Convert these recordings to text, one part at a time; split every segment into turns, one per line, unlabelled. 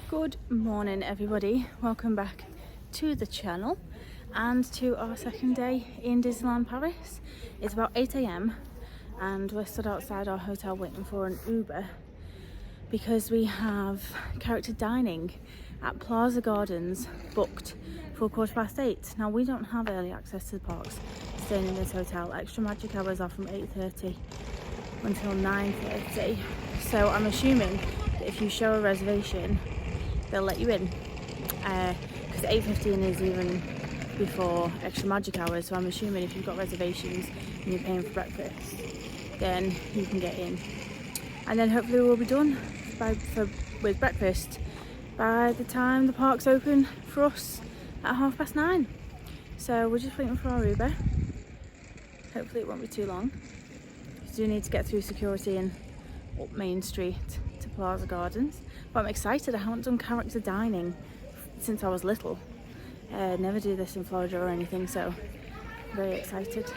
Good morning everybody, welcome back to the channel and to our second day in Disneyland Paris. It's about 8 AM and we're stood outside our hotel waiting for an Uber because we have character dining at Plaza Gardens booked for 8:15. Now we don't have early access to the parks staying in this hotel. Extra magic hours are from 8:30 until 9:30, so I'm assuming that if you show a reservation they'll let you in, because 8:15 is even before extra magic hours, so I'm assuming if you've got reservations and you're paying for breakfast then you can get in, and then hopefully we'll be done with breakfast by the time the park's open for us at 9:30. So we're just waiting for our Uber. Hopefully it won't be too long. We do need to get through security and up Main Street to Plaza Gardens, but I'm excited. I haven't done character dining since I was little. Never do this in Florida or anything, so I'm very excited.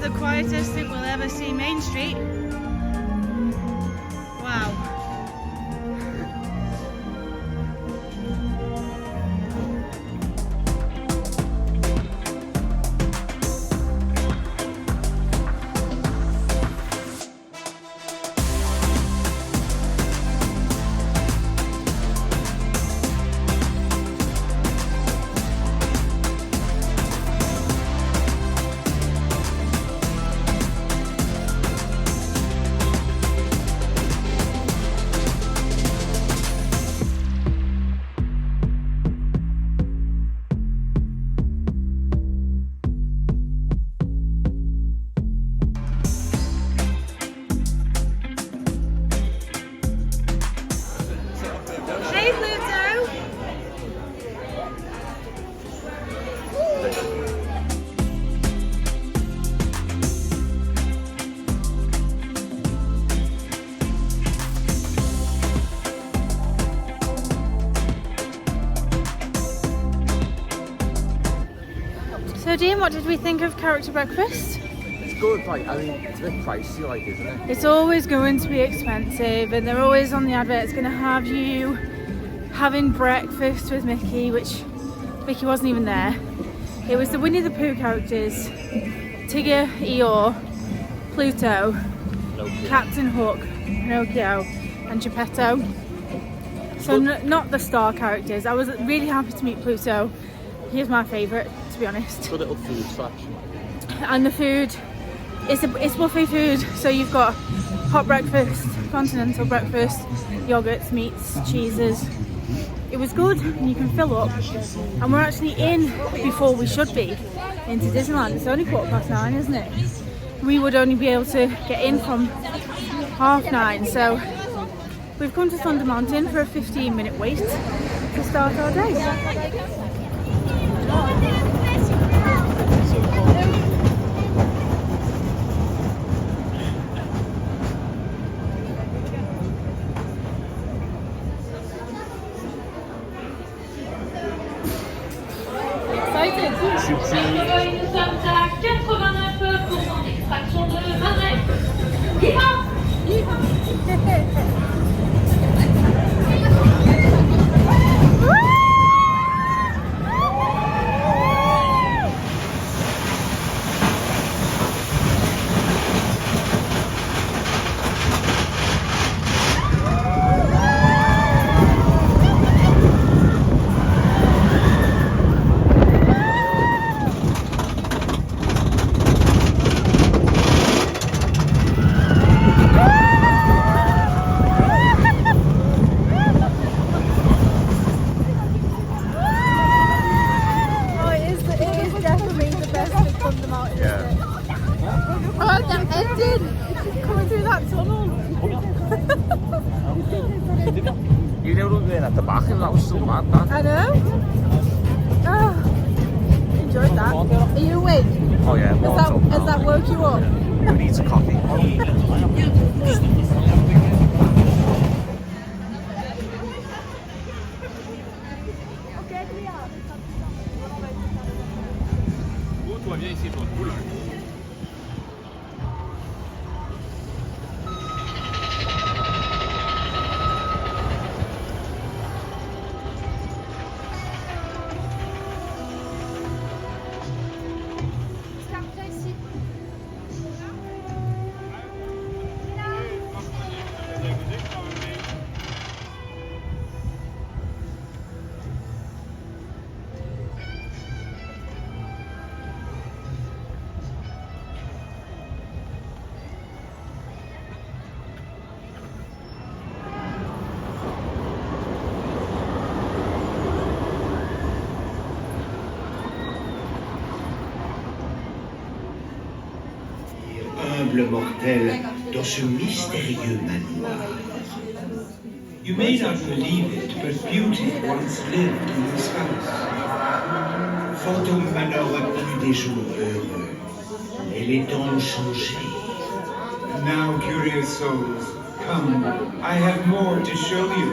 The quietest thing we'll ever see Main Street. Wow. So Dean, what did we think of character breakfast?
It's good, like, I mean, it's a bit pricey, like, isn't it?
It's always going to be expensive, and they're always on the advert. It's going to have you having breakfast with Mickey, which Mickey wasn't even there. It was the Winnie the Pooh characters, Tigger, Eeyore, Pluto,
Pinocchio.
Captain Hook, Pinocchio and Geppetto. So not the star characters. I was really happy to meet Pluto. He's my favourite, to be honest.
Good little food selection.
And the food, it's buffet food, so you've got hot breakfast, continental breakfast, yogurts, meats, cheeses. It was good, and you can fill up. And we're actually in before we should be into Disneyland. It's only 9:15, isn't it? We would only be able to get in from 9:30, so we've come to Thunder Mountain for a 15-minute wait to start our day.
Nous sommes à 89% d'extraction de marais.
You know, at the back, and that was so mad, that.
I know. Oh, enjoyed that. Are you awake?
Oh yeah,
Has that woke you up?
Who needs a coffee?
Toi, viens ici, toi. Oula.
Humble mortel dans ce mystérieux manoir. You may not believe it, but beauty once lived in this house. Fantôme Manor a connu des jours heureux, et les temps ont changé. Now, curious souls, come, I have more to show you.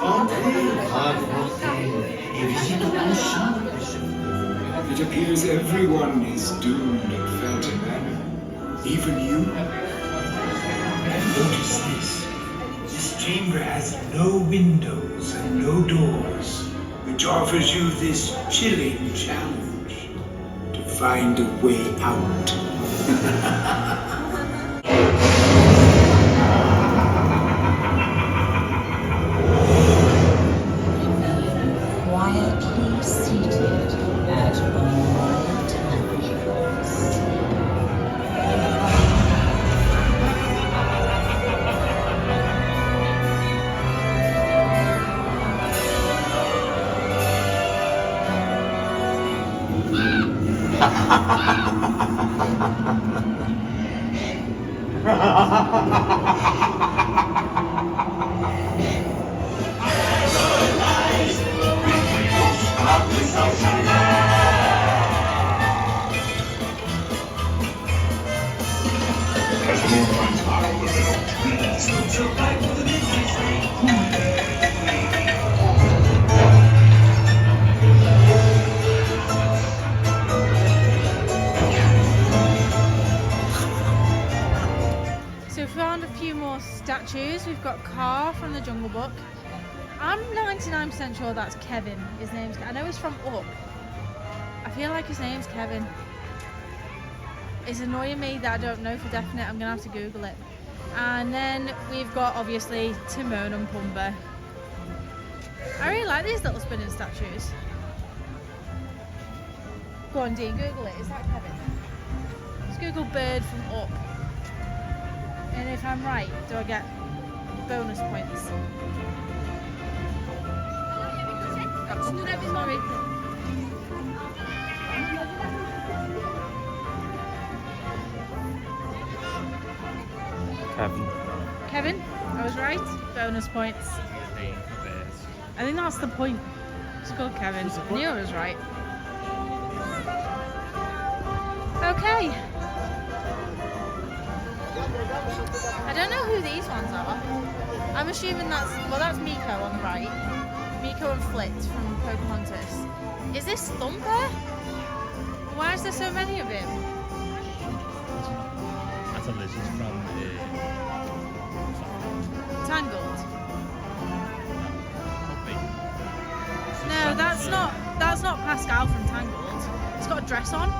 Entrez, brave mortel, et visitons ensemble ce monde. It appears everyone is doomed at Felton Manor. Even you? And notice this. This chamber has no windows and no doors, which offers you this chilling challenge to find a way out.
Quietly seated at royal tables.
So we found a few more statues. We've got Car from the Jungle Book. I'm 99% sure that's Kevin. His name's, I know he's from Up. I feel like his name's Kevin. It's annoying me that I don't know for definite. I'm gonna have to Google it. And then we've got obviously Timon and Pumbaa. I really like these little spinning statues. Go on, Dean, Google it. Is that Kevin? Let's Google bird from Up. And if I'm right, do I get bonus points? Sorry. Kevin, I was right. Bonus points. I think that's the point. It's called Kevin. I knew I was right. Okay. I don't know who these ones are. I'm assuming that's Miko on the right. Miko and Flit from Pocahontas. Is this Thumper? Why is there so many of him?
That's a lizard from
Tangled? No, that's not Pascal from Tangled. He's got a dress on.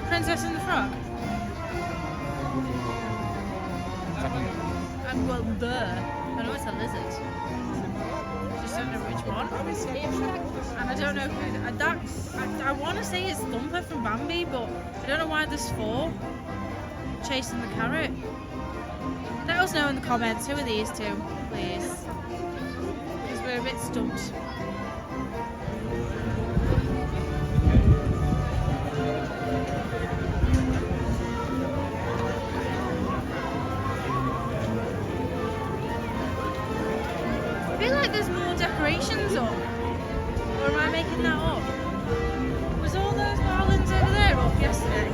Princess and the Frog? Well, I know it's a lizard. Just don't know which one. And I don't know who I want to say it's Thumper from Bambi, but I don't know why there's four chasing the carrot. Let us know in the comments, who are these two, please? Because we're a bit stumped. decorations up? Or am I making that up? Was all those garlands over there up yesterday?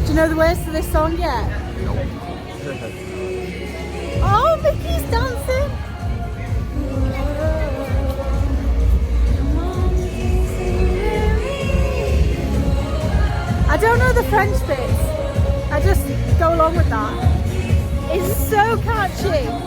Do you know the words to this song yet? Oh, Mickey's dancing! I don't know the French bits. I just go along with that. It's so catchy.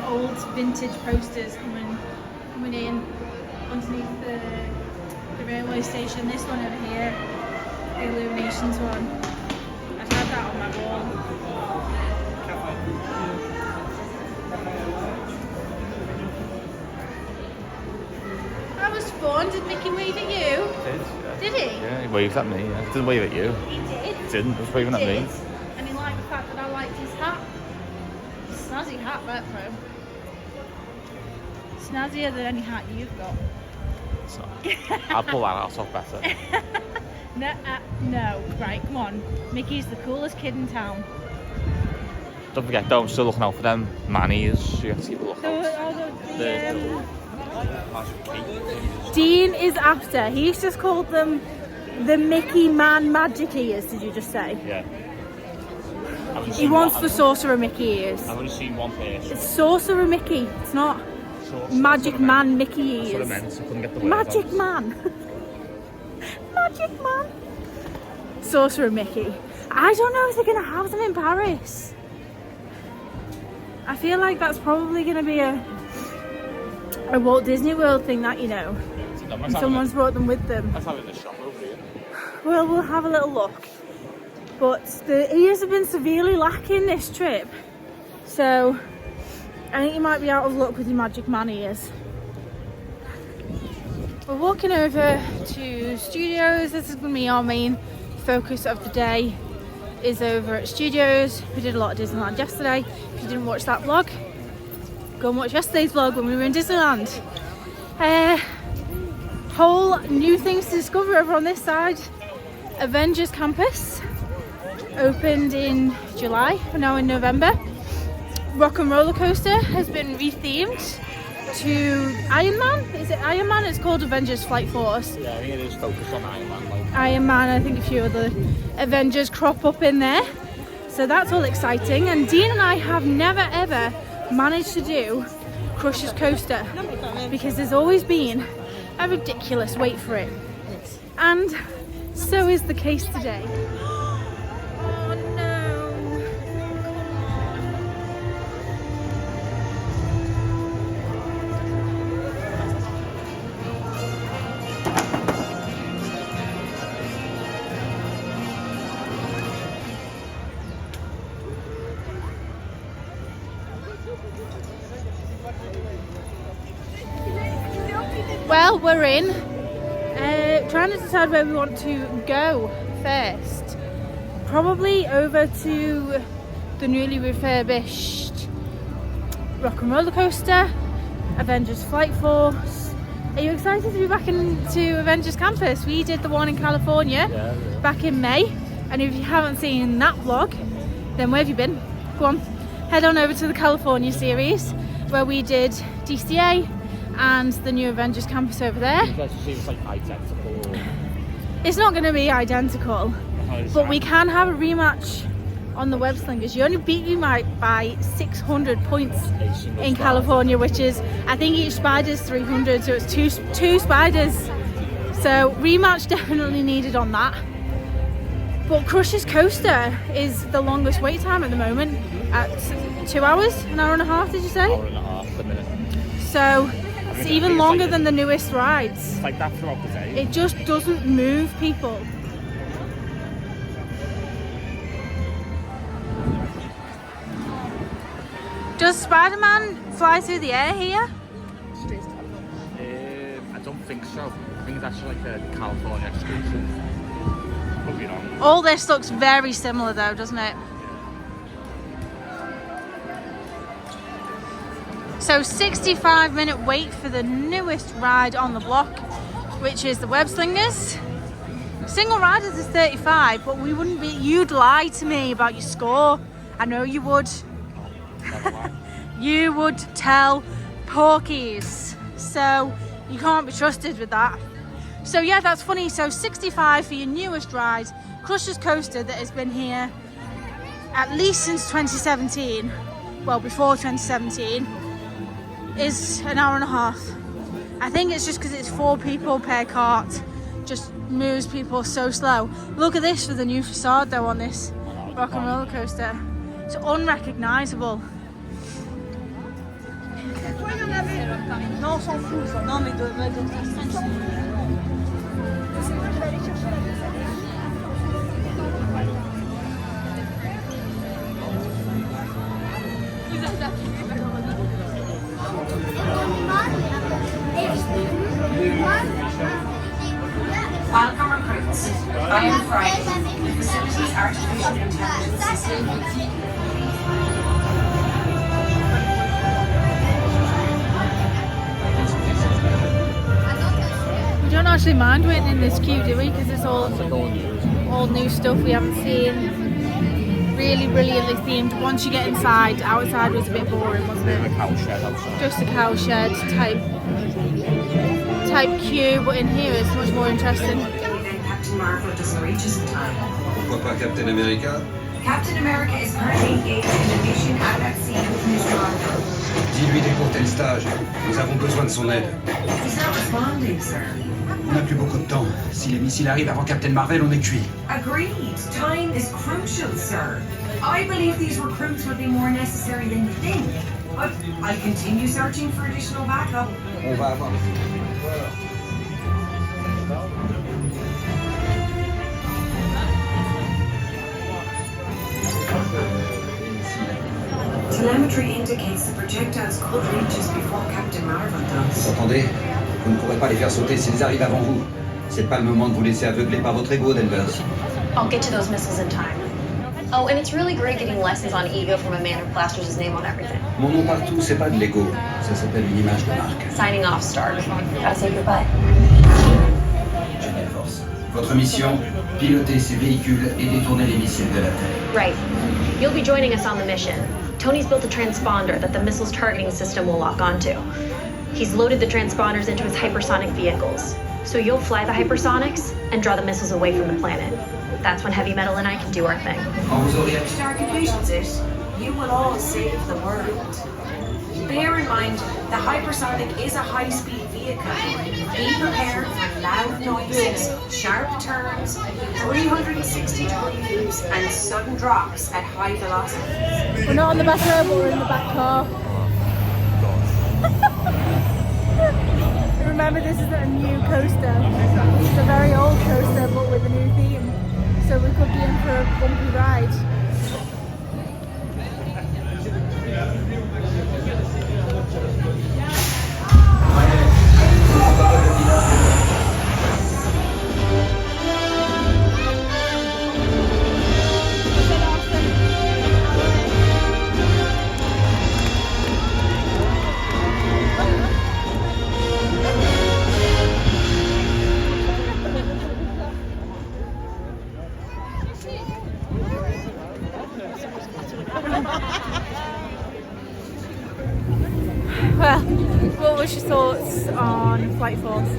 Old vintage posters coming in underneath the railway station. This one over here, the Illuminations one. I've had that on my wall. That was fun. Did Mickey wave at you?
He did, yeah.
Did he?
Yeah, he waved at me. Yeah. Didn't wave at you.
He did.
He didn't. He was waving at me.
And he liked the fact that I liked his hat. Snazzy hat, that though. Snazzier than any hat you've got.
So, I'll pull that out off better.
No, right, come on. Mickey's the coolest kid in town.
Don't forget though, I'm still looking out for them manies. You have to keep a look out.
Dean is after. He's just called them the Mickey Man Magic Ears, did you just say?
Yeah.
He wants the Sorcerer Mickey ears.
I've only seen one person.
It's Sorcerer Mickey, it's not Magic Man Mickey
That's what I
ears.
meant, so I couldn't get the words
Magic
out.
Man. Magic Man. Sorcerer Mickey. I don't know if they're going to have them in Paris. I feel like that's probably going to be a Walt Disney World thing, that, you know. And someone's brought them with them.
Let's have it in the shop over here.
Well, we'll have a little look. But the ears have been severely lacking this trip. So I think you might be out of luck with your Magic Man ears. We're walking over to Studios. This is going to be our main focus of the day, is over at Studios. We did a lot of Disneyland yesterday. If you didn't watch that vlog, go and watch yesterday's vlog when we were in Disneyland. Whole new things to discover over on this side. Avengers Campus opened in July, we're now in November. Rock and Roller Coaster has been rethemed to Iron Man. Is it Iron Man? It's called Avengers Flight Force.
Yeah, I think it is focused on Iron Man. Like.
Iron Man, I think a few other Avengers crop up in there. So that's all exciting. And Dean and I have never ever managed to do Crush's Coaster because there's always been a ridiculous wait for it. And so is the case today. Oh no. Well, we're in. Trying to decide where we want to go first. Probably over to the newly refurbished Rock and Roller Coaster, Avengers Flight Force. Are you excited to be back into Avengers Campus? We did the one in California back in May, and if you haven't seen that vlog, then where have you been? Go on, head on over to the California series where we did DCA and the new Avengers Campus over there.
It's like identical.
It's not going to be identical, but we can have a rematch on the web slingers. You only beat me by 600 points in California, which is, I think each spider's 300, so it's two spiders. So rematch definitely needed on that. But Crush's Coaster is the longest wait time at the moment at 2 hours, an hour and a half, did you say?
Hour and a half a minute.
So it's even longer than the newest rides.
It's like that throughout the day.
It just doesn't move people. Does Spider-Man fly through the air here?
I don't think so. I think it's actually like a California exclusive. Could be wrong.
All this looks very similar though, doesn't it? So 65-minute wait for the newest ride on the block, which is the Web Slingers. Single riders is 35, but we wouldn't be, you'd lie to me about your score. I know you would. You would tell porkies. So you can't be trusted with that. So yeah, that's funny. So 65 for your newest ride, Crusher's Coaster, that has been here at least since 2017. Well, before 2017. Is an hour and a half. I think it's just because it's 4 people per cart, just moves people so slow. Look at this for the new facade though on this rock and roller coaster. It's unrecognisable. Non, on s'en fout ça. Non, mais
Welcome recruits. I am Friday, the facility's artificial intelligence system.
we don't actually mind waiting in this queue, do we? Because it's all new stuff we haven't seen. Really brilliantly themed. Once you get inside, outside was a bit boring, wasn't it?
A cow shed outside.
Just a cow shed type queue, but in here it's much more interesting.
Captain Marvel doesn't reach us in time.
Pourquoi pas Captain America?
Captain America is currently engaged in a mission out at sea with Mr. Marvel.
Dis-lui d'écourter le stage. Nous avons besoin de son aide.
He's not responding, sir.
On n'a plus beaucoup de temps. Si les missiles arrivent avant Captain Marvel, on est cuit.
Agreed. Time is crucial, sir. I believe these recruits will be more necessary than you think. But I'll continue searching for additional backup.
On va avoir...
Telemetry indicates the projectiles could reach us before Captain Marvel does.
Vous entendez? Vous ne pourrez pas les faire sauter s'ils arrivent avant vous. C'est pas le moment de vous laisser aveugler par votre ego, Denver.
I'll get to those missiles in time. Oh, and it's really great getting lessons on ego from a man who plasters his name on everything.
Mon nom partout, c'est pas de l'ego. Ça s'appelle une image de marque.
Signing off, Stark. Gotta save your butt.
Génial Force. Votre mission, piloter ces véhicules et détourner les missiles de la Terre.
Right. You'll be joining us on the mission. Tony's built a transponder that the missile's targeting system will lock onto. He's loaded the transponders into his hypersonic vehicles. So you'll fly the hypersonics and draw the missiles away from the planet. That's when Heavy Metal and I can do our thing.
Quand vous aurez
Stark envisions it, you will all save the world. Bear in mind, the hypersonic is a high-speed vehicle. Be prepared for loud noises, sharp turns, 360-degree loops, and sudden drops at high velocities.
We're not on the back row, but we're in the back car. Remember, this is a new coaster. It's a very old coaster, but with a new theme. So we could be in for a bumpy ride. Well, what was your thoughts on Flight Force?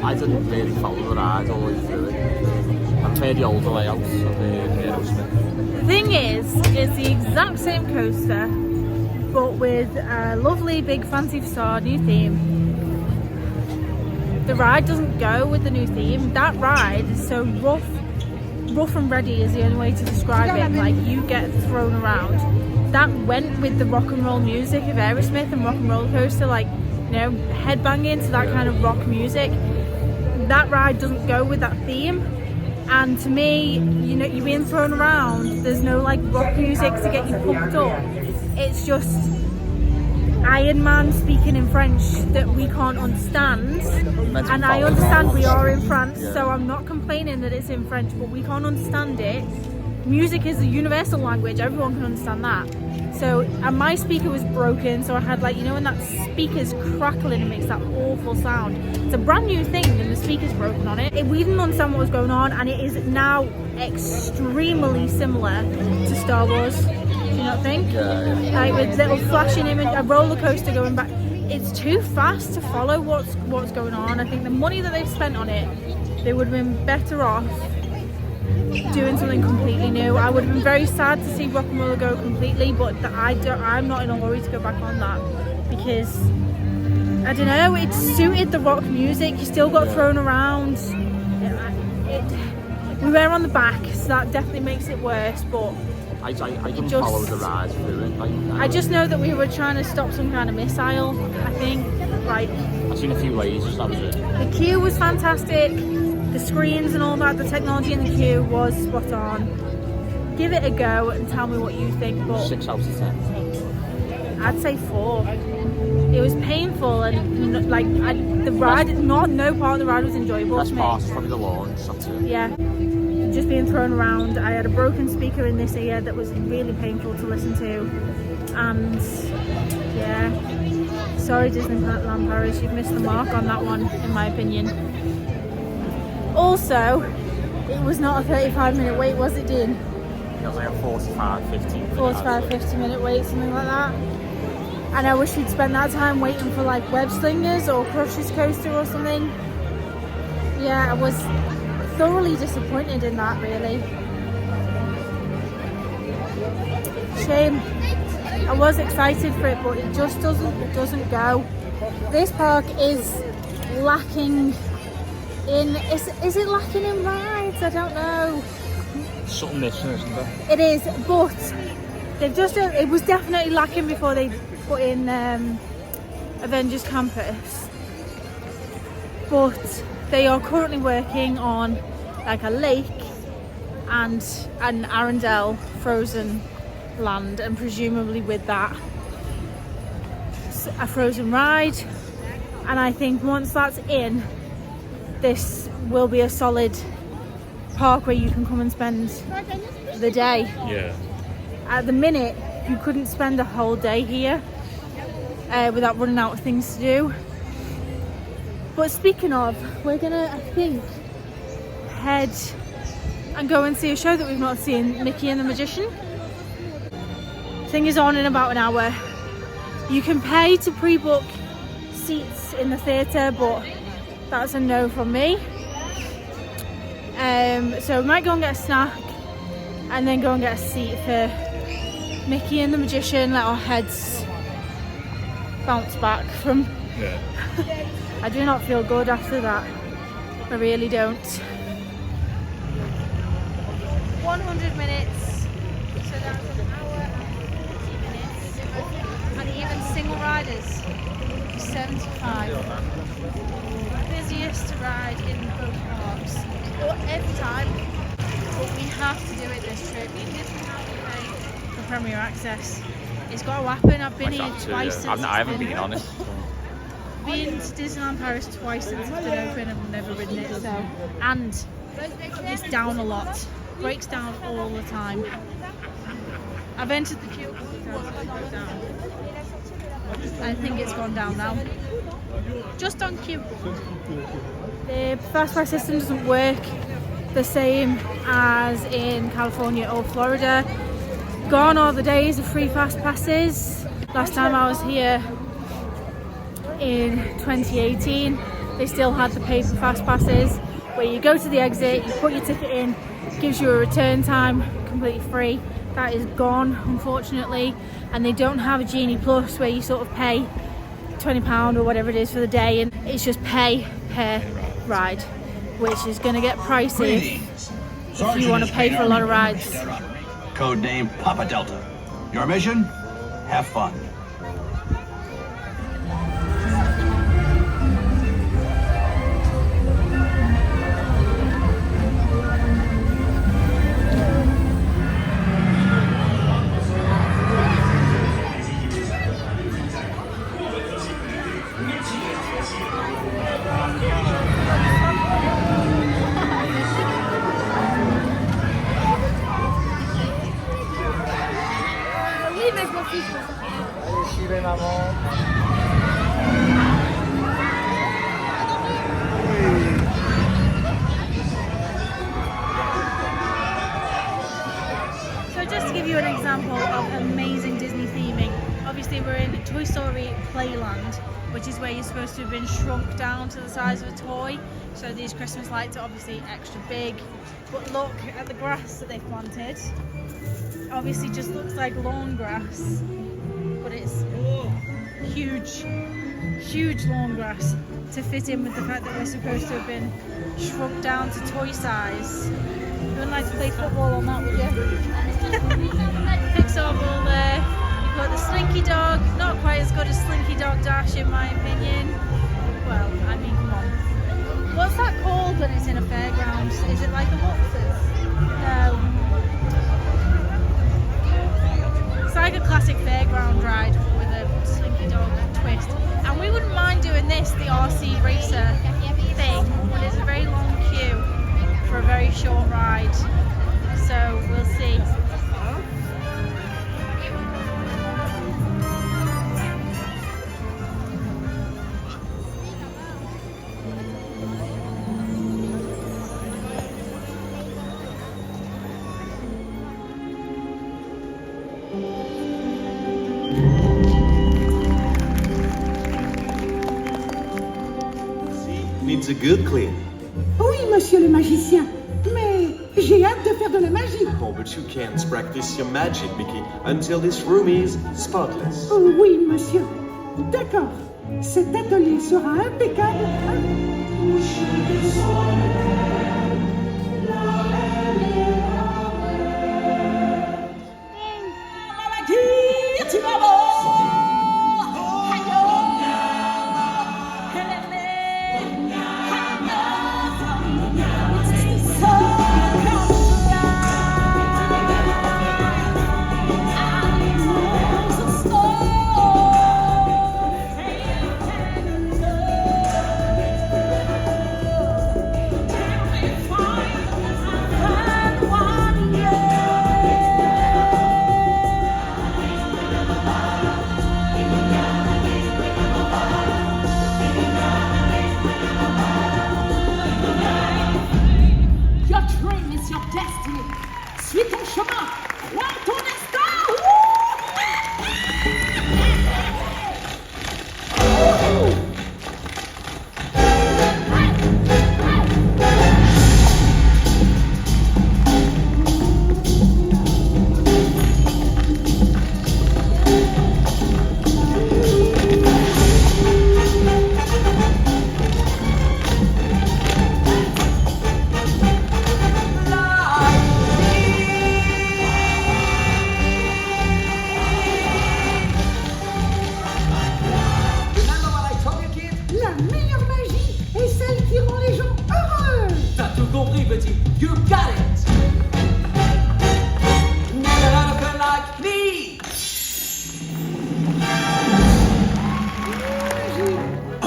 I didn't really follow the ride all the way through it. I prefer the older layouts of Aerosmith.
The thing is, it's the exact same coaster, but with a lovely big fancy facade, new theme. The ride doesn't go with the new theme. That ride is so rough and ready is the only way to describe it. Like, you get thrown around. That went with the rock and roll music of Aerosmith and Rock and Roller Coaster, like, you know, headbanging to that kind of rock music. That ride doesn't go with that theme, and to me, you know, you're being thrown around, there's no like rock music to get you pumped up. It's just Iron Man speaking in French that we can't understand, and I understand we are in France, so I'm not complaining that it's in French, but we can't understand it. Music is a universal language, everyone can understand that. So, and my speaker was broken, so I had like, you know when that speaker's crackling and makes that awful sound. It's a brand new thing and the speaker's broken on it. We didn't understand what was going on, and it is now extremely similar to Star Wars. Do you not think?
Yeah.
Like with little flashing image, a roller coaster going back. It's too fast to follow what's going on. I think the money that they've spent on it, they would have been better off doing something completely new. I would have been very sad to see Rock and Roller go completely, but I'm not in a hurry to go back on that because I don't know, it suited the rock music. You still got thrown around. We were on the back, so that definitely makes it worse, but
I couldn't follow the ride through it.
I just know that we were trying to stop some kind of missile, I think. Like,
I've seen a few lasers, that was it.
the queue was fantastic, the screens and all that, the technology in the queue was spot on. Give it a go and tell me what you think. But
6 out of 10.
I'd say 4. It was painful and like the ride, no part of the ride was enjoyable.
Best part is probably the launch, that's it.
Yeah. Just being thrown around. I had a broken speaker in this ear that was really painful to listen to, and yeah, sorry Disneyland Paris, you've missed the mark on that one in my opinion. Also, it was not a 35-minute wait, was it, Dean?
It was like a
45-50 minute wait, something like that. And I wish we'd spent that time waiting for like Web Slingers or Crush's Coaster or something. Yeah, I was thoroughly disappointed in that, really. Shame. I was excited for it, but it just doesn't go. This park is lacking in, is it lacking in rides? I don't know.
Something missing, isn't there?
It is, but they've just, it was definitely lacking before they put in Avengers Campus. But they are currently working on like a lake and an Arendelle frozen land, and presumably with that a frozen ride. And I think once that's in, this will be a solid park where you can come and spend the day.
Yeah.
At the minute, you couldn't spend a whole day here without running out of things to do. But speaking of, we're gonna, I think, head and go and see a show that we've not seen, Mickey and the Magician. Thing is on in about an hour. You can pay to pre-book seats in the theatre, but that's a no from me. So we might go and get a snack and then go and get a seat for Mickey and the Magician, let our heads bounce back from...
Yeah.
I do not feel good after that. I really don't. 100 minutes, so that's an hour and 40 minutes. And even single riders, 75. Busiest ride in both parks. Or every time. But we have to do it this trip because we have to pay for Premier Access. It's got to happen. I've been here twice since
I haven't been on it.
Been to Disneyland Paris twice since it's been open and never ridden it, so, and it's down a lot, breaks down all the time. I've entered the queue a couple of times and it goes down. I think it's gone down now. Just on queue. The fast pass system doesn't work the same as in California or Florida. Gone are the days of free fast passes. Last time I was here in 2018, they still had the paper fast passes where you go to the exit, you put your ticket in, gives you a return time, completely free. That is gone, unfortunately, and they don't have a Genie Plus where you sort of pay £20 or whatever it is for the day, and it's just pay per ride, which is going to get pricey if you want to pay for a lot of rides.
Codename Papa Delta. Your mission? Have fun.
Toy Story Playland, which is where you're supposed to have been shrunk down to the size of a toy. So these Christmas lights are obviously extra big. But look at the grass that they've planted. It obviously just looks like lawn grass, but it's huge, huge lawn grass to fit in with the fact that we're supposed to have been shrunk down to toy size. You wouldn't like to play football on that, would you? Pixar ball there. You've got the Slinky Dog, not quite as good as Slinky Dog Dash in my opinion. Well, I mean, come on. What's that called when it's in a fairground? Is it like a Waltzers? No. It's like a classic fairground ride with a Slinky Dog twist. And we wouldn't mind doing this, the RC Racer thing, but it's a very long queue for a very short ride. So we'll see.
Needs a good clean.
Oui, monsieur le magicien, mais j'ai hâte de faire de la magie.
Oh, but you can't practice your magic, Mickey, until this room is spotless.
Oh, oui, monsieur. D'accord. Cet atelier sera impeccable.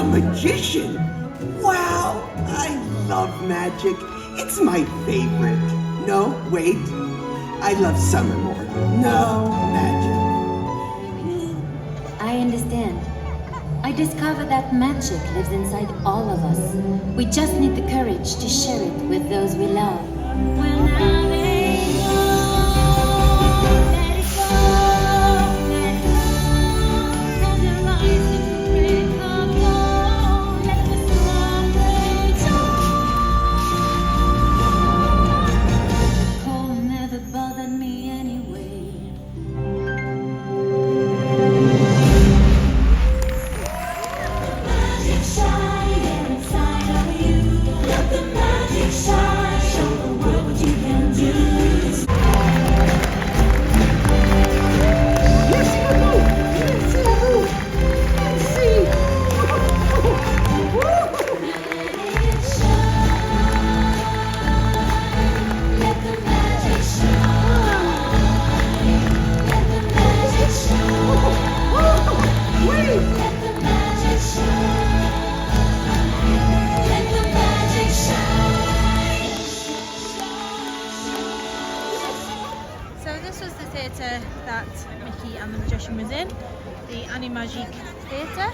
Magician? Wow, I love magic. It's my favorite. No, wait. I love summer more. No, magic.
I understand. I discovered that magic lives inside all of us. We just need the courage to share it with those we love.
That Mickey and the Magician was in, the Animagique Theatre.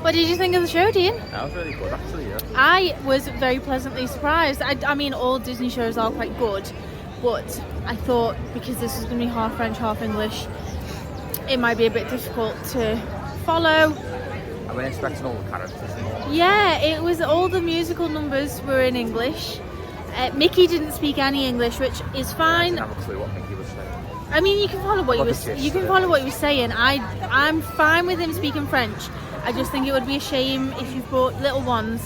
What did you think of the show, Dean?
That was really good actually, yeah.
I was very pleasantly surprised. I mean, all Disney shows are quite good, but I thought because this was going to be half French, half English, it might be a bit difficult to follow.
I wasn't expecting all the characters and all.
Yeah, it was all the musical numbers were in English. Mickey didn't speak any English, which is fine.
I didn't have a clue what Mickey was saying.
I mean, you can follow what he was. You can follow what he was saying. I'm fine with him speaking French. I just think it would be a shame if you've brought little ones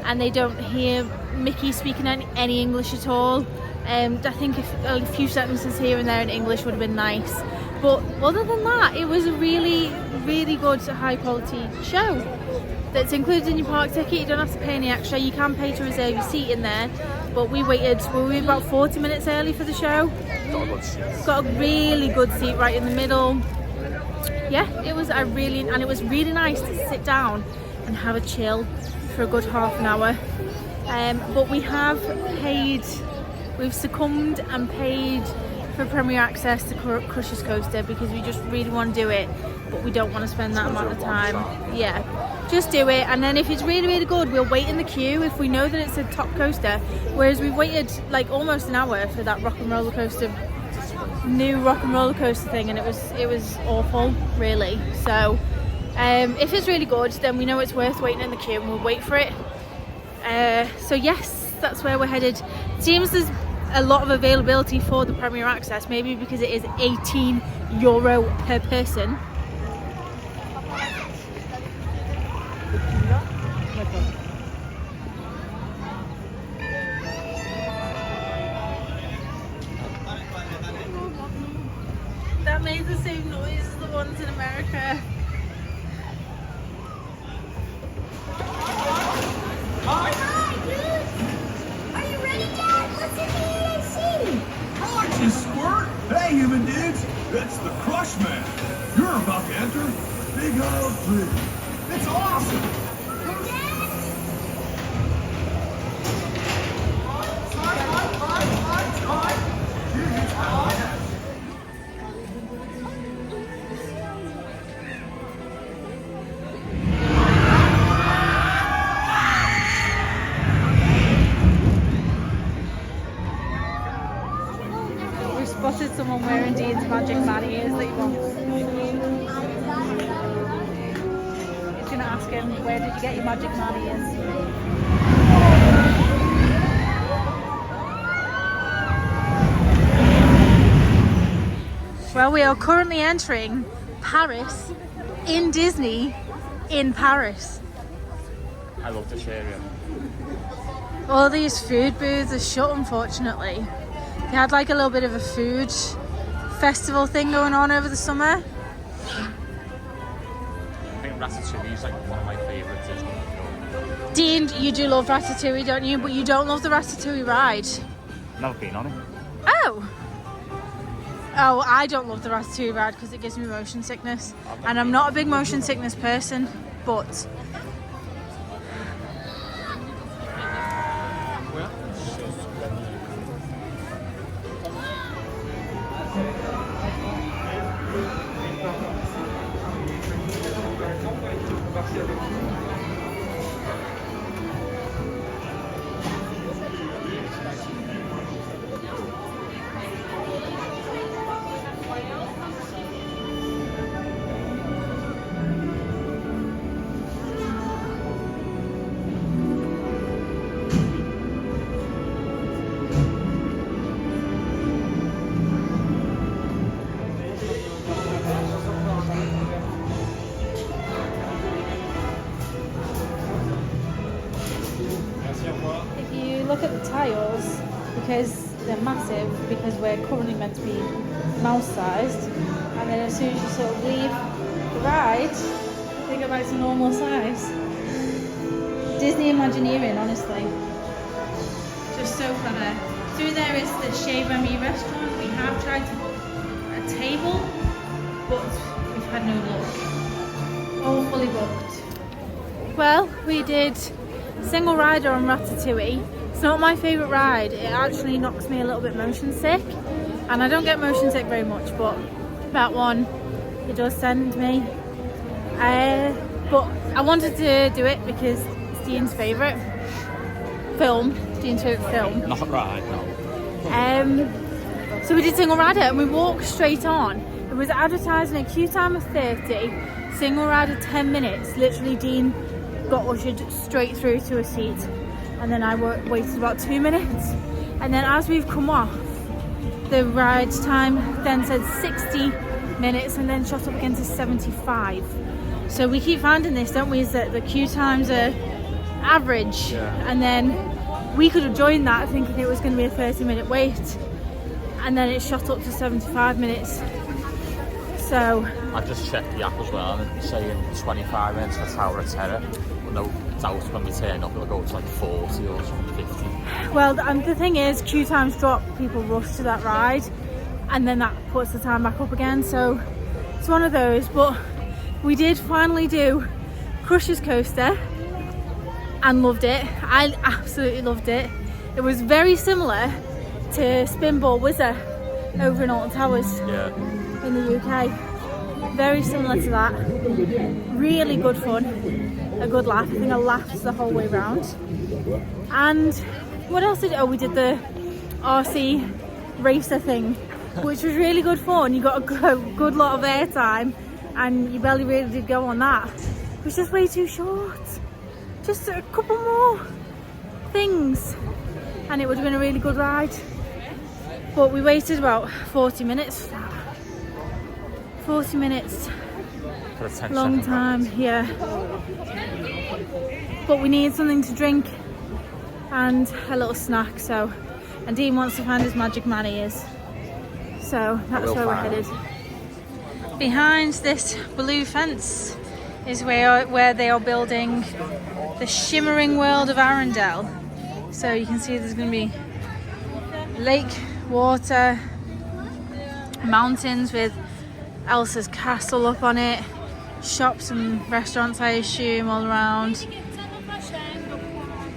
and they don't hear Mickey speaking any English at all. I think if a few sentences here and there in English would have been nice. But other than that, it was a really, really good, high quality show that's included in your park ticket. You don't have to pay any extra. You can pay to reserve your seat in there. But we waited, we were about 40 minutes early for the show.
Got a good seat.
Got a really good seat right in the middle. Yeah, it was it was really nice to sit down and have a chill for a good half an hour. But we've succumbed and paid for Premier Access to Crusher's Coaster because we just really want to do it, but we don't want to spend that amount of time. Yeah, just do it, and then if it's really, really good, we'll wait in the queue if we know that it's a top coaster. Whereas we waited like almost an hour for that new rock and roller coaster thing, and it was awful, really. So if it's really good, then we know it's worth waiting in the queue, and we'll wait for it. So yes, that's where we're headed. It seems there's a lot of availability for the Premier Access, maybe because it is €18 per person. That made the same noise as the ones in America.
Hi, dude! Are you ready, Dad? What's in the EAC?
Watch you squirt! Hey, human dudes! It's the Crush Man! You're about to enter Big Old Blue. It's awesome!
Spotted someone wearing Dean's magic man ears that he wants. He's going to ask him, where did you get your magic man ears? Well, we are currently entering Paris in Disney in Paris.
I love this area.
All these food booths are shut, unfortunately. They had like a little bit of a food festival thing going on over the summer.
I think Ratatouille is like one of my favourites.
Dean, you do love Ratatouille, don't you? But you don't love the Ratatouille ride.
Never been on it.
Oh, I don't love the Ratatouille ride because it gives me motion sickness. And I'm not a big motion sickness person, but... Look at the tiles, because they're massive, because we're currently meant to be mouse sized, and then as soon as you sort of leave the ride they go back to normal size. Disney Imagineering, honestly, just so clever. Through there is the Chez Remy restaurant. We have tried to book a table, but we've had no luck, all fully booked. Well, we did single rider on Ratatouille. It's not my favourite ride. It actually knocks me a little bit motion sick, and I don't get motion sick very much, but that one, it does send me. But I wanted to do it because it's Dean's favourite film. Not
right, no.
So we did single rider and we walked straight on. It was advertising a queue time of 30, single ride of 10 minutes. Literally, Dean got ushered straight through to a seat, and then I waited about 2 minutes. And then as we've come off, the ride time then said 60 minutes and then shot up again to 75. So we keep finding this, don't we, is that the queue times are average, and then we could have joined that thinking it was going to be a 30-minute wait, and then it shot up to 75 minutes. So
I just checked the app as well, and it's saying 25 minutes for Tower of Terror. No doubt when we turn up it'll go to like 40 or something, 50.
Well, the thing is, queue times drop, people rush to that ride, and then that puts the time back up again. So it's one of those. But we did finally do Crusher's Coaster and loved it. I absolutely loved it. It was very similar to Spinball Whizzer over in Alton Towers in the UK. Very similar to that. Really good fun. A good laugh. I think I laughed the whole way round. And what else did we we did the RC racer thing, which was really good fun. You got a good lot of airtime, and you barely really did go on that. It was just way too short. Just a couple more things and it would have been a really good ride. But we waited about 40 minutes for that. 40 minutes. Long time, yeah. But we need something to drink and a little snack, so. And Dean wants to find his magic man-ears. So that's where we're headed. Behind this blue fence is where they are building the shimmering world of Arendelle. So you can see there's going to be lake, water, mountains with Elsa's castle up on it, shops and restaurants I assume all around.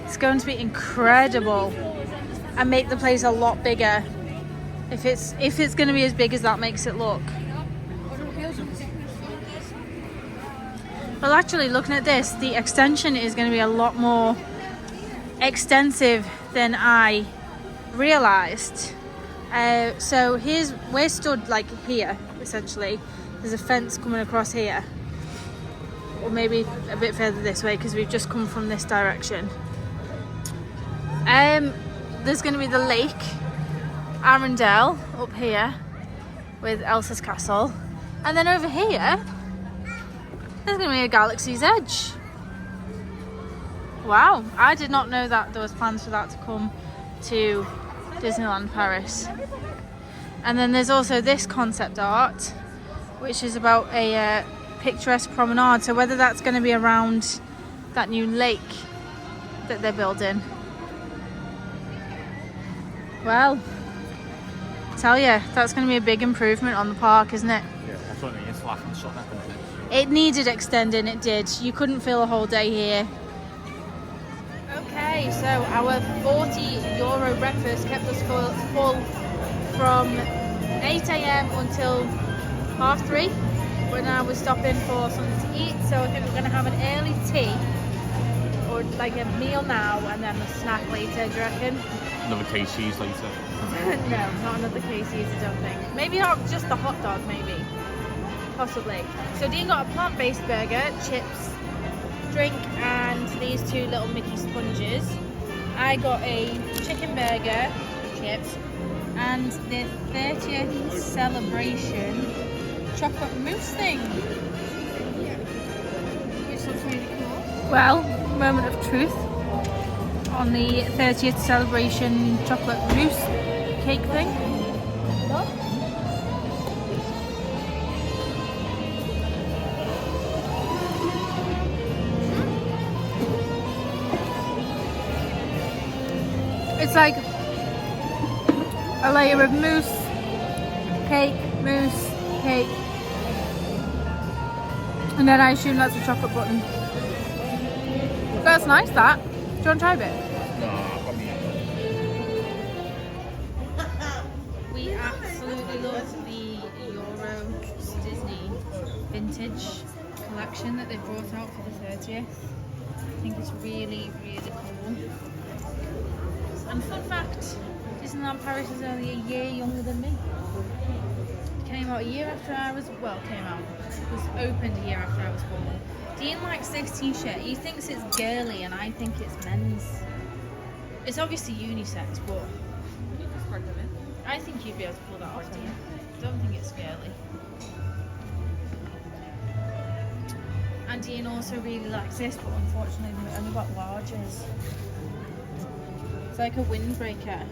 It's going to be incredible and make the place a lot bigger. If it's going to be as big as that makes it look. Well, actually, looking at this, the extension is going to be a lot more extensive than I realised. So we're stood like here, essentially. There's a fence coming across here, or maybe a bit further this way because we've just come from this direction. There's going to be the lake, Arendelle, up here with Elsa's castle, and then over here there's going to be a Galaxy's Edge. Wow, I did not know that there was plans for that to come to Disneyland Paris. And then there's also this concept art, which is about a picturesque promenade. So whether that's going to be around that new lake that they're building. Well, I tell you, that's going to be a big improvement on the park, isn't it?
Yeah, that's what it is, like in the sun, isn't it?
It needed extending, it did. You couldn't fill a whole day here. Okay, so our €40 breakfast kept us full from 8 AM until 3:30. But now we're stopping for something to eat, so I think we're going to have an early tea, or like a meal now, and then a snack later, do you reckon?
Another KC's later.
No, not another KC's, I don't think. Maybe not just the hot dog, maybe. Possibly. So Dean got a plant-based burger, chips, drink, and these two little Mickey sponges. I got a chicken burger, chips, and the 30th celebration chocolate mousse thing, which looks really cool. Well, moment of truth on the 30th celebration chocolate mousse cake thing. It's like a layer of mousse, cake, and then I assume that's a chocolate button. That's nice, that. Do you want to try a bit? We absolutely love the Euro Disney vintage collection that they brought out for the 30th. I think it's really, really cool. And fun fact, Disneyland Paris is only a year younger than me. came out a year after I was, well, came out, was opened a year after I was born. Dean likes this t-shirt. He thinks it's girly and I think it's men's. It's obviously unisex, but I think you'd be able to pull that off, Dean. I don't think it's girly. And Dean also really likes this, but unfortunately we've only got larges. It's like a windbreaker.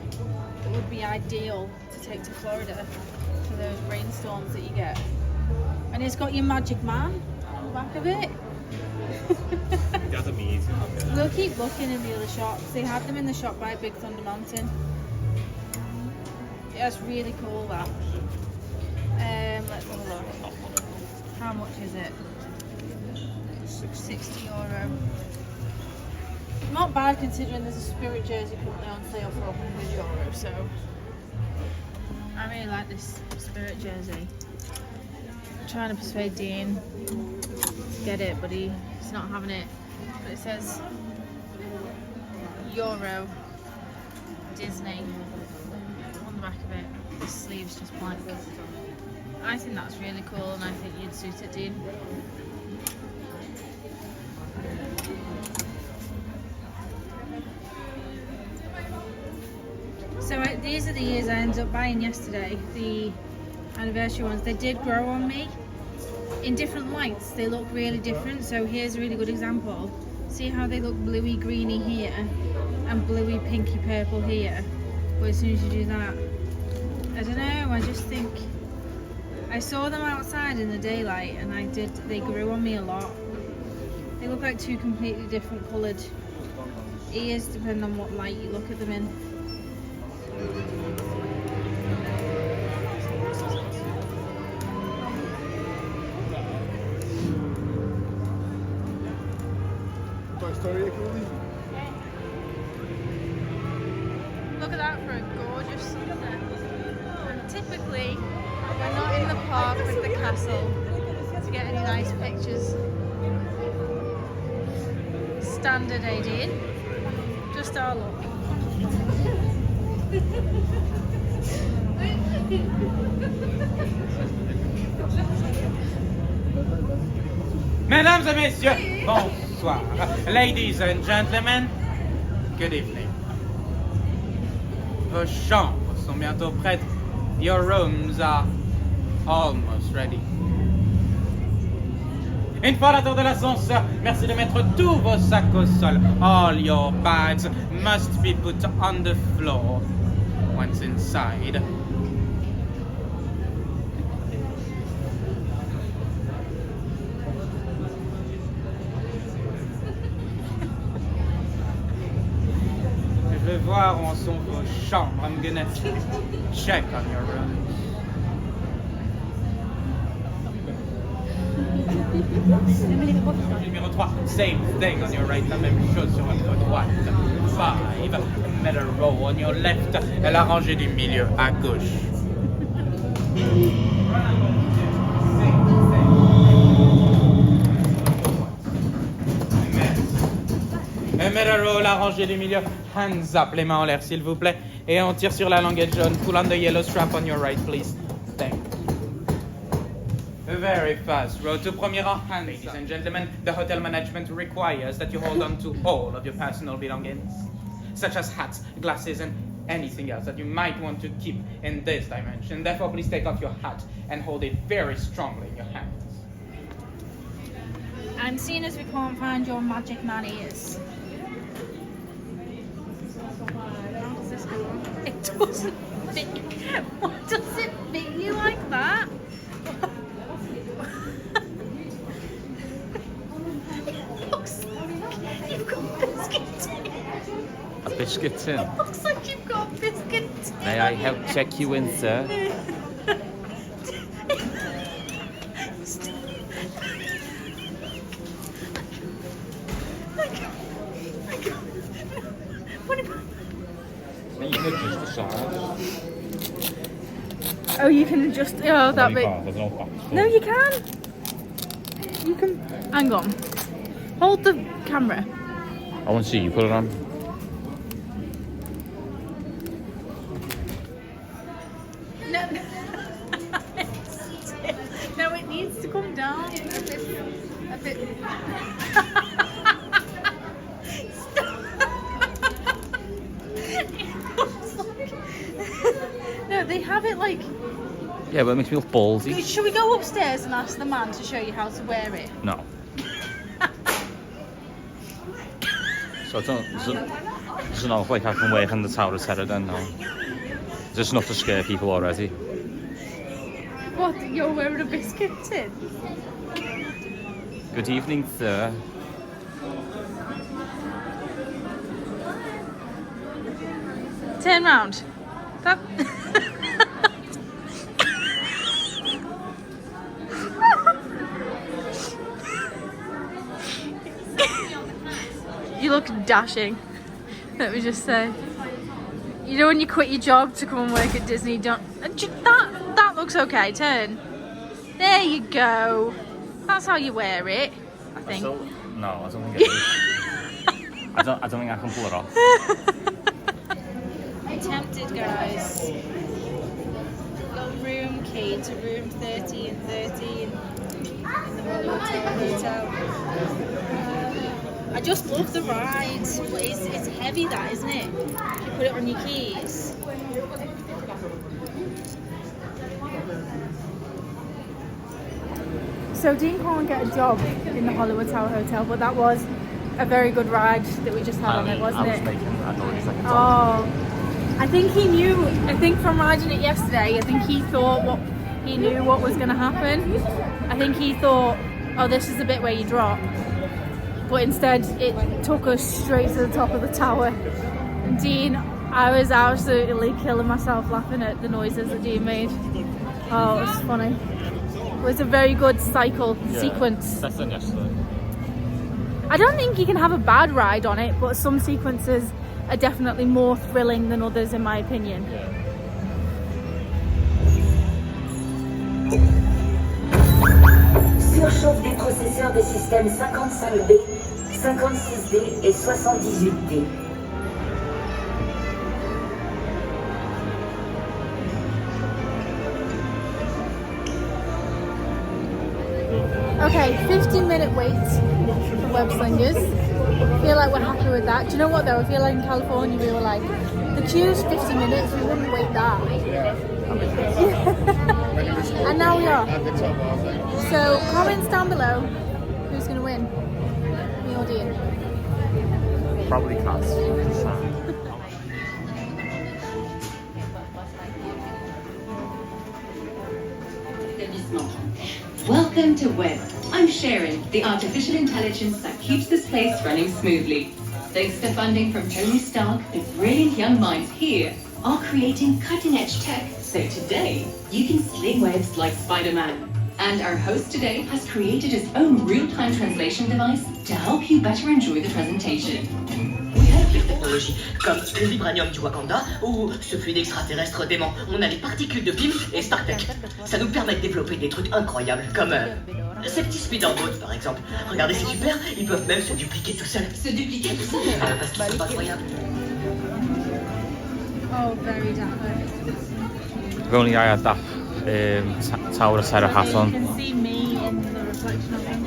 It would be ideal to take to Florida for those rainstorms that you get. And it's got your Magic Man on the back of it.
That's amazing.
We'll keep looking in the other shops. They had them in the shop by Big Thunder Mountain. Yeah, it's really cool, that. Let's have a look. How much is it? €60. Not bad considering there's a Spirit jersey currently on sale for €100, so I really like this Spirit jersey. I'm trying to persuade Dean to get it, but he's not having it. But it says Euro Disney on the back of it. The sleeve's just blank. I think that's really cool, and I think you'd suit it, Dean. So these are the ears I ended up buying yesterday, the anniversary ones. They did grow on me in different lights. They look really different. So here's a really good example. See how they look bluey greeny here and bluey pinky purple here? But as soon as you do that, I don't know, I just think I saw them outside in the daylight and they grew on me a lot. They look like two completely different coloured ears depending on what light you look at them in. Look at that for a gorgeous sunset. And typically, we're not in the park with the castle to get any nice pictures. Standard AD, just our luck.
Mesdames et messieurs, bonsoir. Ladies and gentlemen, good evening. Vos chambres sont bientôt prêtes. Your rooms are almost ready. Une fois à la tour de l'ascenseur, merci de mettre tous vos sacs au sol. All your bags must be put on the floor once inside. Je vais voir où sont vos chambres. I'm gonna check on your rooms. Numéro 3, same thing on your right, la même chose sur votre droite. 5, middle row on your left, et la rangée du milieu à gauche. Et middle row, la rangée du milieu, hands up, les mains en l'air s'il vous plaît, et on tire sur la languette jaune, pull on the yellow strap on your right please. Thank you. Very fast. Row to premier rang. Ladies and gentlemen, the hotel management requires that you hold on to all of your personal belongings, such as hats, glasses, and anything else that you might want to keep in this dimension. Therefore, please take off your hat and hold it very strongly in your hands.
And seeing as we can't find your Magic Man ears, how does this go on? It doesn't fit. What does it fit you like that? You've got biscuit tin.
A biscuit tin?
It looks like you've got biscuit tin.
May I help check you in, sir?
Oh, you can adjust. Oh, that bit. No, you can. You can. Hang on. Hold the camera.
I want to see you put it on.
No. It's No, they have it like...
Yeah, but it makes me look ballsy.
Should we go upstairs and ask the man to show you how to wear it?
No. So I don't... Does it not look like I can work in the Tower of Terror then? No. Is this enough to scare people already?
What? You're wearing a biscuit tin?
Good evening, sir.
Turn round. That... You look dashing. Let me just say. You know when you quit your job to come and work at Disney, don't... That looks okay, turn. There you go. That's how you wear it, I think.
No, I don't think it is. I don't think I can pull it off.
I'm tempted, guys. Got room key to room 30 and 13 in the Hotel. I just love the ride, but it's heavy, that, isn't it? You put it on your keys. So Dean can't get a job in the Hollywood Tower Hotel, but that was a very good ride that we just had on it, wasn't it? Oh, I think he knew. I think from riding it yesterday, I think he thought he knew what was going to happen. I think he thought, oh, this is the bit where you drop. But instead, it took us straight to the top of the tower. And Dean, I was absolutely killing myself laughing at the noises that Dean made. Oh, it was funny. It was a very good sequence.
That's done yesterday.
I don't think you can have a bad ride on it, but some sequences are definitely more thrilling than others, in my opinion.
Yeah. Surchauffe des processeurs des systèmes 55B, 56D et 78D.
Okay, 15-minute wait for web slingers. Feel like we're happy with that. Do you know what though? I feel like in California we were like, the queue's 50 minutes, we wouldn't wait that. And now we are. So comments down below, who's going to win? Me or Dean?
Probably Cass.
Welcome to Web. I'm Sharon, the artificial intelligence that keeps this place running smoothly. Thanks to funding from Tony Stark, the brilliant young minds here are creating cutting-edge tech. So today, you can sling webs like Spider-Man. And our host today has created his own real-time translation device to help you better enjoy the presentation.
Les technologies, comme le vibranium du Wakanda ou ce fluide extraterrestre dément. On a les particules de PIM et StarTech. Ça nous permet de développer des trucs incroyables, comme ces petits speederboats par exemple. Regardez, c'est super, ils peuvent même se dupliquer tout seuls.
Se dupliquer tout seul
Parce qu'ils sont incroyables.
Oh, very dapper.
If only I had that Tower of Terror hat on.
You can see me in the reflection of him.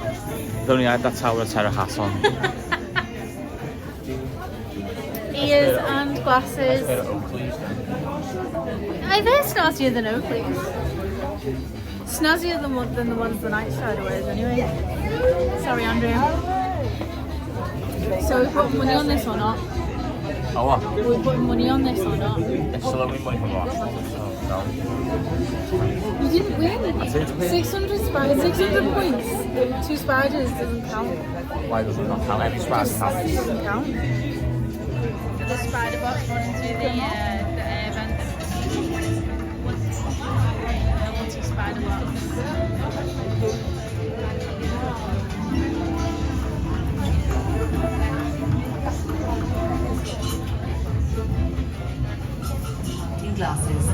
If only I had that Tower of Terror hat on.
Ears and glasses. They're snazzier than Oakley's. Snazzier than the ones the Night Strider wears anyway. Sorry, Andrea. So we put money on this or not?
Oh what?
We're putting money on this or not?
It's still only money from last time, so no.
You didn't win.
I did win.
600 points. 2 spiders doesn't count.
Why does it not count? Every spider counts.
Doesn't count. The spider box running through the air vent. What's a spider box?
Glasses.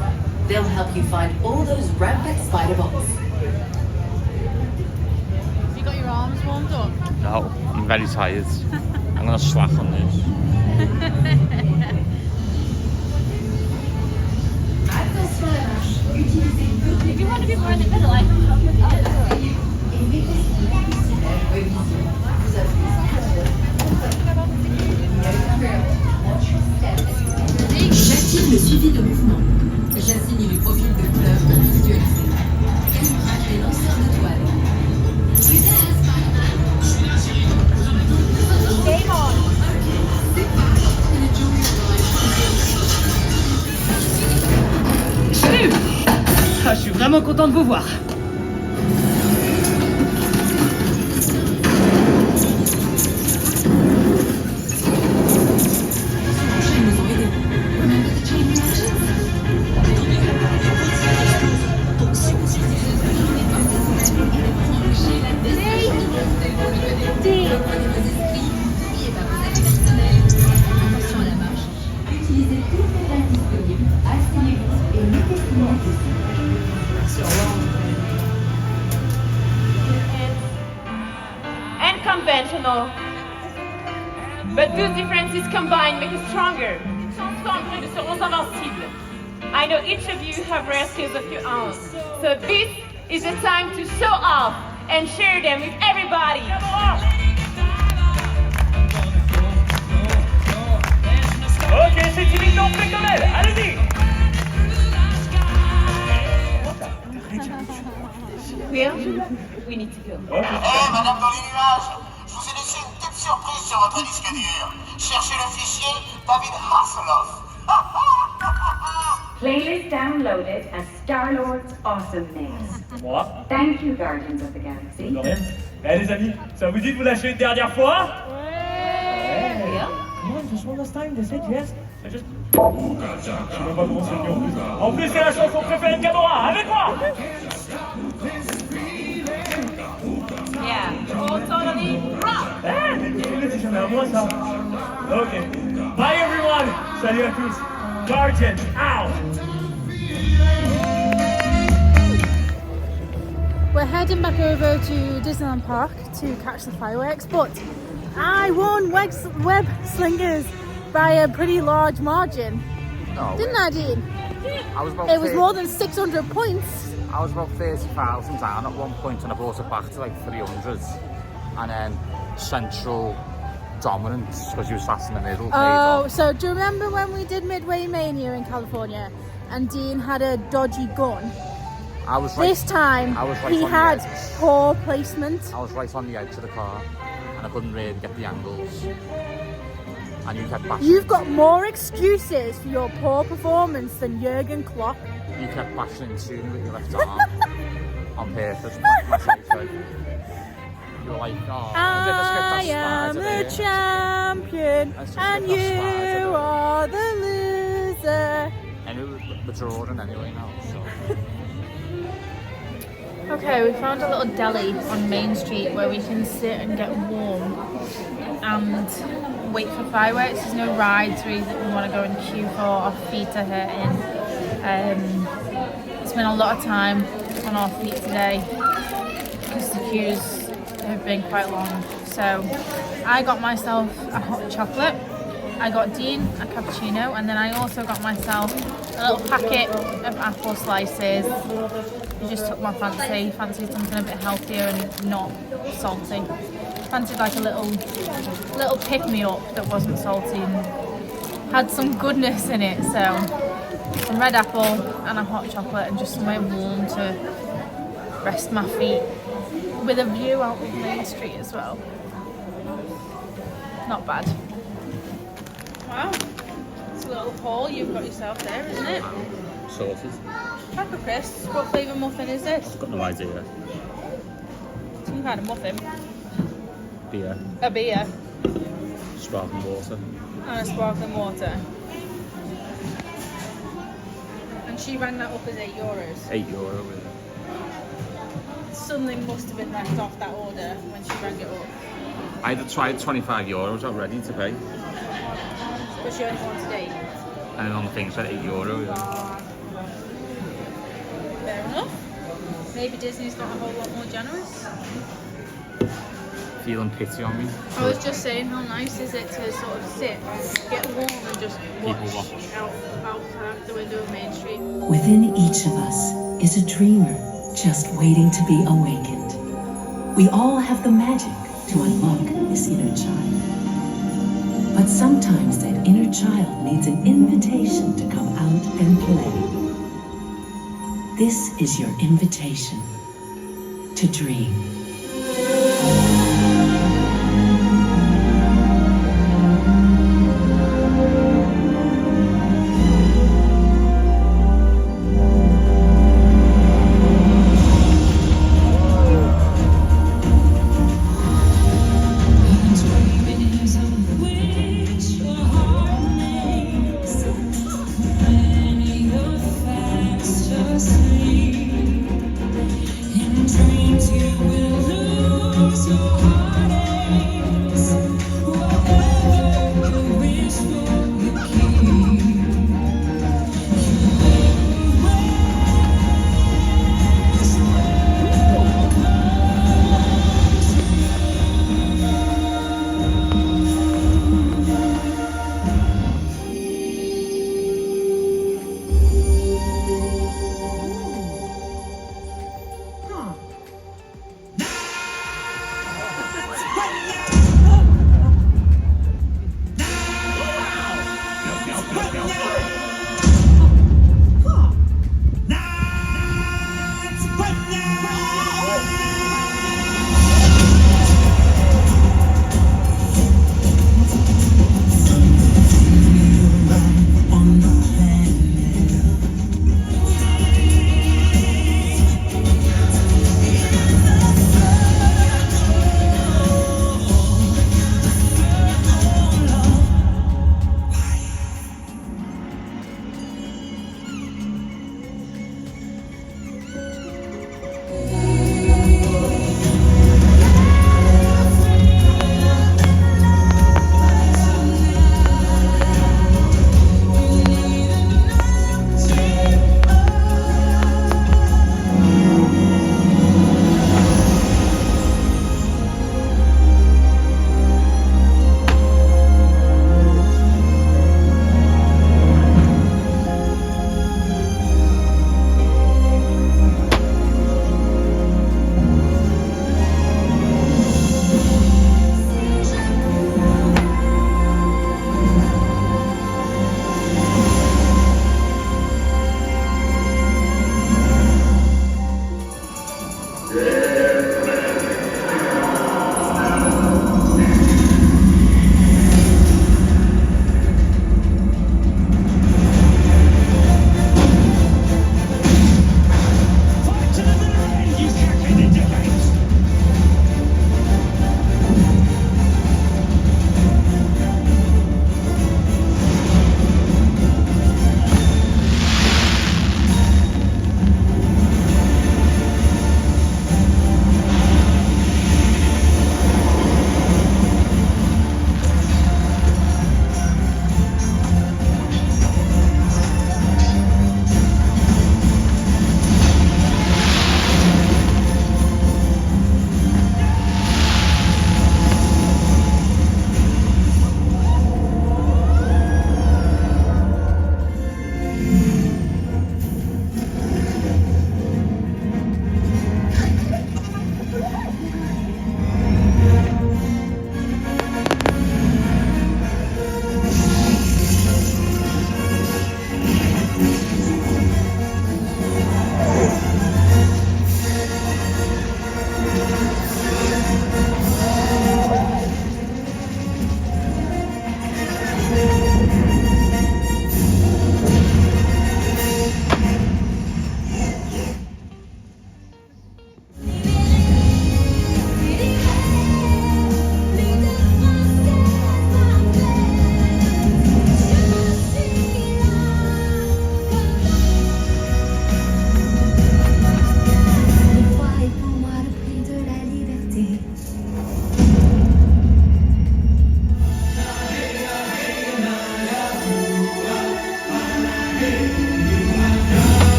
They'll help you find all those rampant spider bots.
Have you got your arms warmed up?
No, I'm very tired. I'm going to slack on this.
If you want to be more in the middle, I can help with that.
Salut! Ah, je suis vraiment content de vous voir.
Unconventional. But those differences combined make us stronger. Ensemble, nous serons invincibles. I know each of you have rare skills of your own. So this is the time to show off and share them with everybody.
Ok, c'est timide, on fait comme elle. Allez-y.
Will, we need to go.
Madame dans les nuages, je vous ai laissé une petite surprise sur votre disque dur. Cherchez le fichier David Hasselhoff.
Playlist downloaded as Star-Lord's awesome mix.
Moi.
Thank you, Guardians of the Galaxy.
De rien. Eh les amis, ça vous dit de vous lâcher une dernière fois? Ouais. Come on, just one last time, they said yes. I just... Je sais même pas comment c'est venu en plus. En plus, c'est la chanson préférée de Gamora, avec moi!
Yeah, all totally rock!
Eh, c'est jamais à moi ça. Ok. Bye everyone! Salut à tous! Guardian, out!
We're heading back over to Disneyland Park to catch the fireworks, but I won web slingers by a pretty large margin.
No,
didn't I, Dean?
I was about
it was more than 600 points.
I was about 30,000 down at one point and I brought it back to like 300. And then Central dominance because you sat in the middle.
Oh, so do you remember when we did Midway Mania in California and Dean had a dodgy gun?
I was right,
this time he had poor placement.
I was right on the edge of the car and I couldn't really get the angles. And you kept bashing.
You've got more excuses for your poor performance than Jurgen Klopp.
You kept bashing into me with your left arm on purpose. So you were like, oh,
I am the champion and you are the loser.
And we're drawing anyway now, so.
Okay, we found a little deli on Main Street where we can sit and get warm and wait for fireworks. There's no rides really that we want to go and queue for. Our feet are hurting. It's been a lot of time on our feet today because the queues have been quite long. So I got myself a hot chocolate, I got Dean a cappuccino, and then I also got myself a little packet of apple slices. It just took my fancy. Fancied something a bit healthier and not salty. Fancied like a little pick-me-up that wasn't salty and had some goodness in it. So some red apple and a hot chocolate and just somewhere warm to rest my feet with a view out of Main Street as well. Not bad. Wow, it's a little haul you've got yourself there, isn't it?
Sorted.
Pepper crisps. What flavour muffin is this?
I've got no idea.
Some kind of muffin.
Beer.
A beer.
Sparkling water.
And a sparkling water. And she rang that up as €8.
€8, really.
Something must have been left off that order when she rang it up.
I had tried €25 already to pay.
But she only wanted 8.
And then on the thing it said €8. Yeah.
Fair enough. Maybe Disney's got a whole lot more generous.
Feeling pity on me.
I was just saying, how nice is it to sort of sit, get warm and just watch out the window of Main Street.
Within each of us is a dreamer just waiting to be awakened. We all have the magic to unlock this inner child. But sometimes that inner child needs an invitation to come out and play. This is your invitation to dream.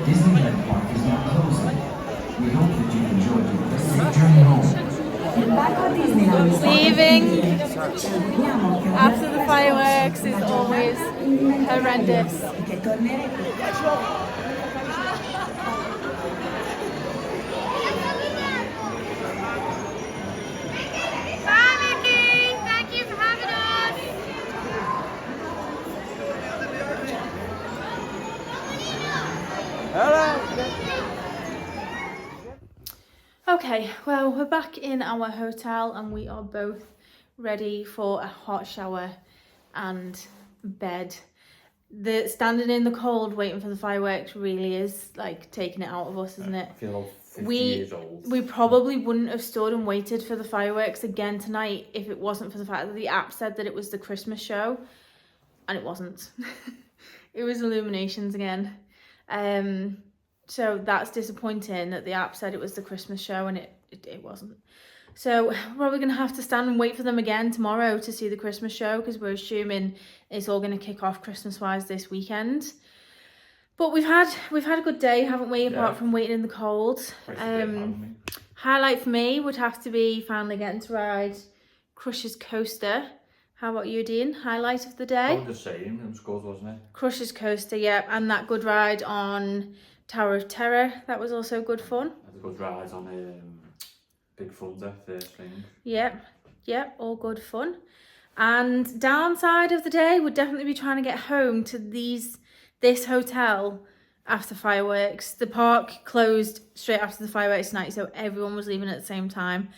Disneyland Park is now closing. We hope that you enjoyed your safe journey home.
Leaving after the fireworks is always horrendous.
Bye, Mickey! Thank you for having us!
Okay, well, we're back in our hotel and we are both ready for a hot shower and bed. The standing in the cold waiting for the fireworks really is like taking it out of us, isn't it?
I feel
50 years old.
We probably wouldn't have stood and waited for the fireworks again tonight if it wasn't for the fact that the app said that it was the Christmas show, and it wasn't. It was Illuminations again. So that's disappointing that the app said it was the Christmas show and it wasn't. So we're probably going to have to stand and wait for them again tomorrow to see the Christmas show, because we're assuming it's all going to kick off Christmas-wise this weekend. But we've had a good day, haven't we, apart from waiting in the cold. Highlight for me would have to be finally getting to ride Crush's Coaster. How about you, Dean? Highlight of the day?
Oh, the same. It was good, wasn't it?
Crush's Coaster, yeah. And that good ride on Tower of Terror. That was also good fun.
I had a good ride on Big Thunder, first thing.
Yep, all good fun. And downside of the day would definitely be trying to get home to this hotel after fireworks. The park closed straight after the fireworks night, so everyone was leaving at the same time.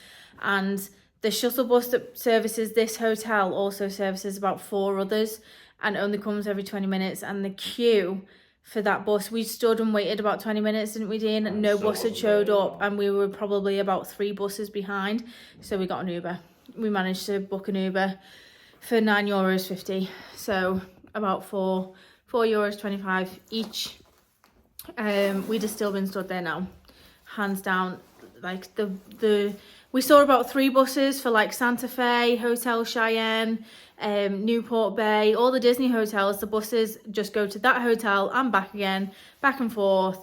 And the shuttle bus that services this hotel also services about 4 others and only comes every 20 minutes. And the queue for that bus, we stood and waited about 20 minutes, didn't we, Dean? And no bus had showed up, and we were probably about 3 buses behind. So we got an Uber. We managed to book an Uber for €9.50. So about €4.25 each. We'd have still been stood there now, hands down. Like we saw about 3 buses for like Santa Fe, Hotel Cheyenne, Newport Bay, all the Disney hotels. The buses just go to that hotel and back again, back and forth,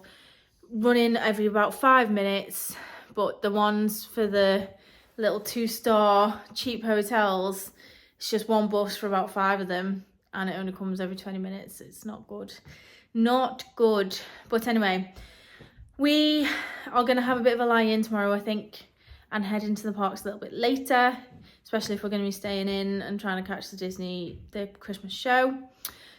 running every about 5 minutes. But the ones for the little 2-star cheap hotels, it's just 1 bus for about 5 of them, and it only comes every 20 minutes. It's not good. Not good. But anyway, we are going to have a bit of a lie-in tomorrow, I think, and head into the parks a little bit later, especially if we're going to be staying in and trying to catch the Christmas show.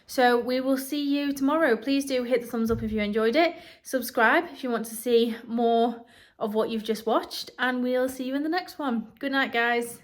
So we will see you tomorrow. Please do hit the thumbs up if you enjoyed it. Subscribe if you want to see more of what you've just watched, and we'll see you in the next one. Good night, guys.